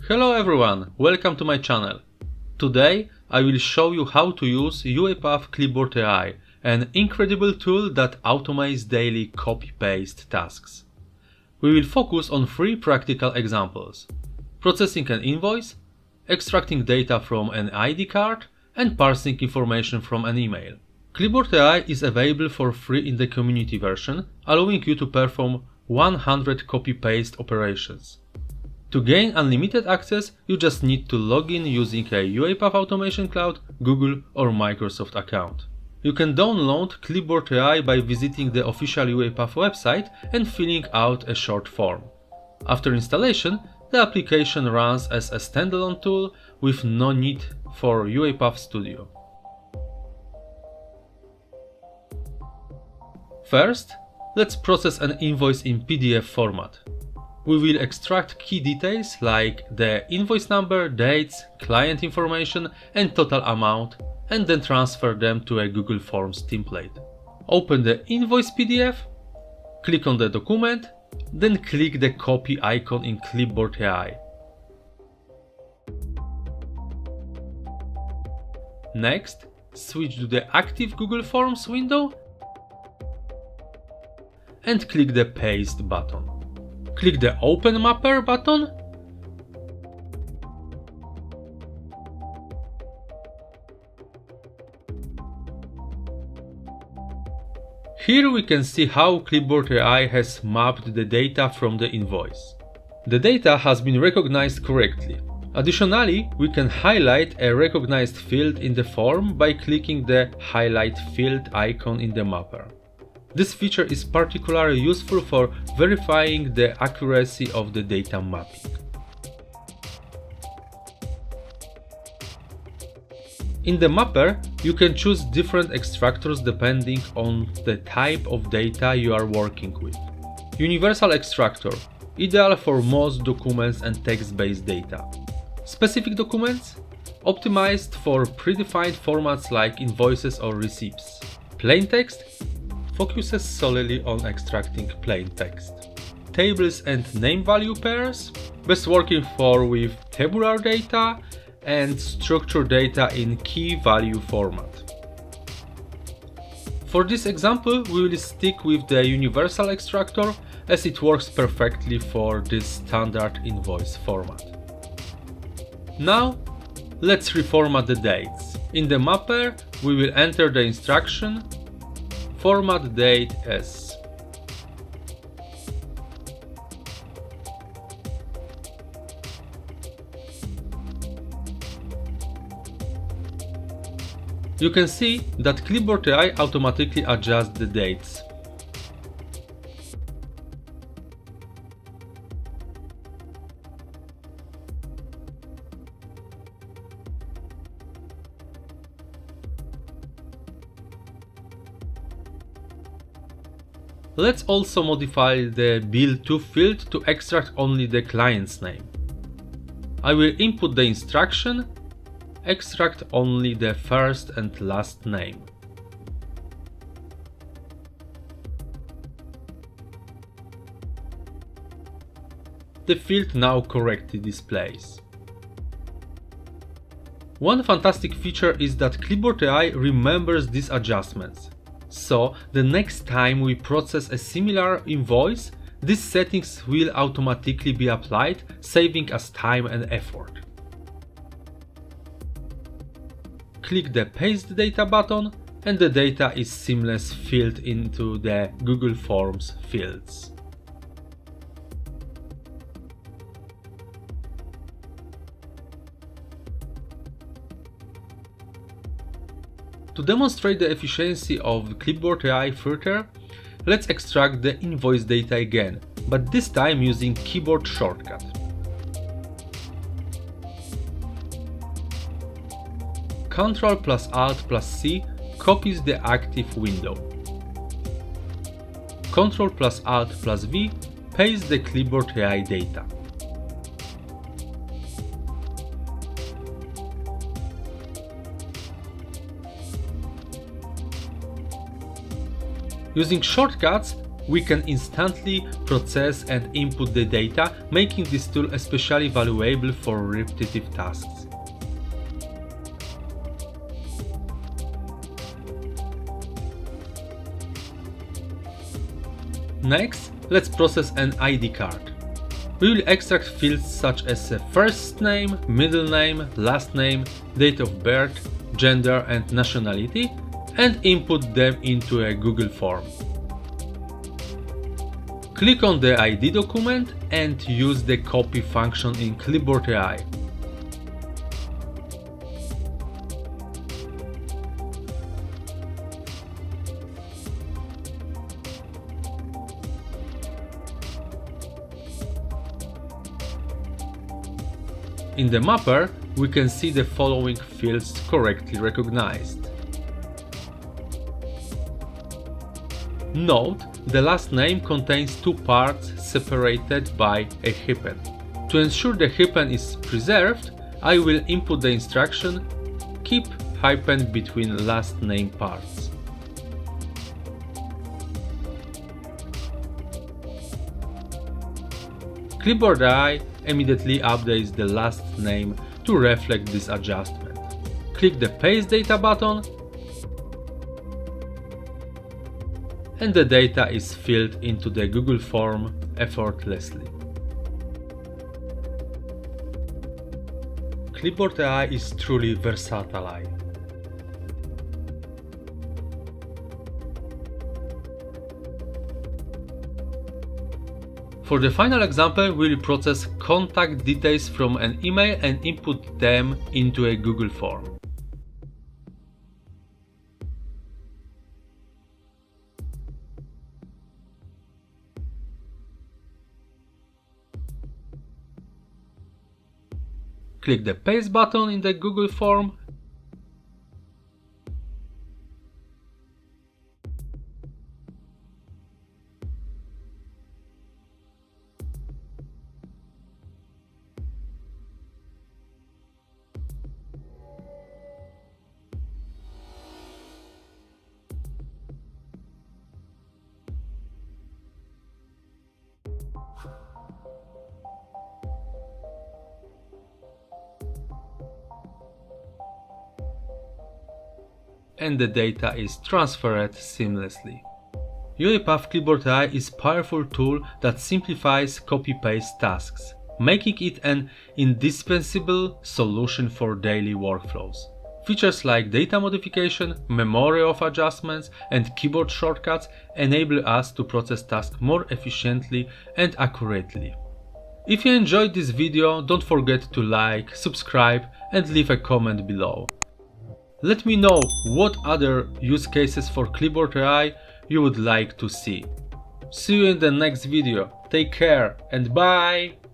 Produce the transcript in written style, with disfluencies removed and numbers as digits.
Hello everyone, welcome to my channel. Today I will show you how to use UiPath Clipboard AI, an incredible tool that automates daily copy-paste tasks. We will focus on 3 practical examples: processing an invoice, extracting data from an ID card, and parsing information from an email. Clipboard AI is available for free in the community version, allowing you to perform 100 copy-paste operations. To gain unlimited access, you just need to log in using a UiPath Automation Cloud, Google or Microsoft account. You can download Clipboard AI by visiting the official UiPath website and filling out a short form. After installation, the application runs as a standalone tool with no need for UiPath Studio. First, let's process an invoice in PDF format. We will extract key details like the invoice number, dates, client information and total amount, and then transfer them to a Google Forms template. Open the invoice PDF, click on the document, then click the copy icon in Clipboard AI. Next, switch to the active Google Forms window and click the Paste button. Click the Open Mapper button Here we can see how Clipboard AI has mapped the data from the invoice. The data has been recognized correctly. Additionally, we can highlight a recognized field in the form by clicking the Highlight Field icon in the mapper. This feature is particularly useful for verifying the accuracy of the data mapping. In the mapper, you can choose different extractors depending on the type of data you are working with. Universal extractor, ideal for most documents and text-based data. Specific documents, optimized for predefined formats like invoices or receipts. Plain text, focuses solely on extracting plain text. Tables and name value pairs, best working with tabular data and structured data in key value format. For this example, we will stick with the universal extractor as it works perfectly for this standard invoice format. Now, let's reformat the dates. In the mapper, we will enter the instruction format date as. You can see that Clipboard AI automatically adjusts the dates. Let's also modify the bill to field to extract only the client's name. I will input the instruction, extract only the first and last name. The field now correctly displays. One fantastic feature is that Clipboard AI remembers these adjustments. So, the next time we process a similar invoice, these settings will automatically be applied, saving us time and effort. Click the Paste Data button and the data is seamlessly filled into the Google Forms fields. To demonstrate the efficiency of Clipboard AI further, let's extract the invoice data again, but this time using keyboard shortcut. Ctrl+Alt+C copies the active window. Ctrl+Alt+V pastes the Clipboard AI data. Using shortcuts, we can instantly process and input the data, making this tool especially valuable for repetitive tasks. Next, let's process an ID card. We will extract fields such as first name, middle name, last name, date of birth, gender and nationality, and input them into a Google form. Click on the ID document and use the copy function in Clipboard AI. In the mapper, we can see the following fields correctly recognized. Note, the last name contains two parts separated by a hyphen. To ensure the hyphen is preserved, I will input the instruction keep hyphen between last name parts. Clipboard AI immediately updates the last name to reflect this adjustment. Click the Paste Data button and the data is filled into the Google form effortlessly. Clipboard AI is truly versatile. For the final example, we will process contact details from an email and input them into a Google form. Click the Paste button in the Google form and the data is transferred seamlessly. UiPath Clipboard AI is a powerful tool that simplifies copy-paste tasks, making it an indispensable solution for daily workflows. Features like data modification, memory of adjustments, and keyboard shortcuts enable us to process tasks more efficiently and accurately. If you enjoyed this video, don't forget to like, subscribe, and leave a comment below. Let me know what other use cases for Clipboard AI you would like to see. See you in the next video. Take care and bye!